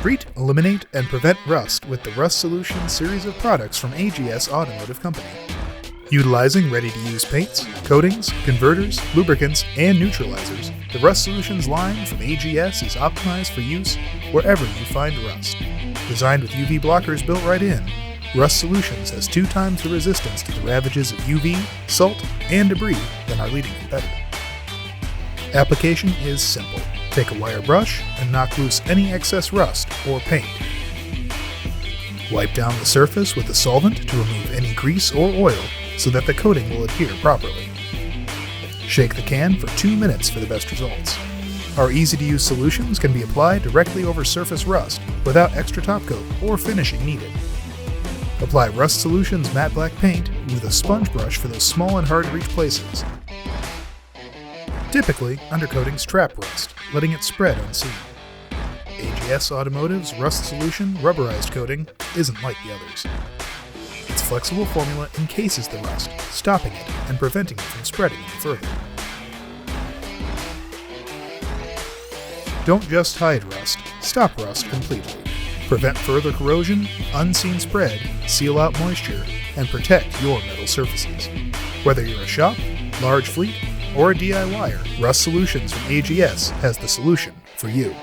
Treat, eliminate, and prevent rust with the Rust Solutions series of products from AGS Automotive Company. Utilizing ready-to-use paints, coatings, converters, lubricants, and neutralizers, the Rust Solutions line from AGS is optimized for use wherever you find rust. Designed with UV blockers built right in, Rust Solutions has 2 times the resistance to the ravages of UV, salt, and debris than our leading competitor. Application is simple. Take a wire brush and knock loose any excess rust or paint. Wipe down the surface with a solvent to remove any grease or oil so that the coating will adhere properly. Shake the can for 2 minutes for the best results. Our easy-to-use solutions can be applied directly over surface rust without extra top coat or finishing needed. Apply Rust Solutions matte black paint with a sponge brush for those small and hard-to-reach places. Typically, undercoatings trap rust, letting it spread unseen. AGS Automotive's Rust Solution rubberized coating isn't like the others. Its flexible formula encases the rust, stopping it and preventing it from spreading any further. Don't just hide rust, stop rust completely. Prevent further corrosion, unseen spread, seal out moisture, and protect your metal surfaces. Whether you're a shop, large fleet, or a DIYer, Rust Solutions from AGS has the solution for you.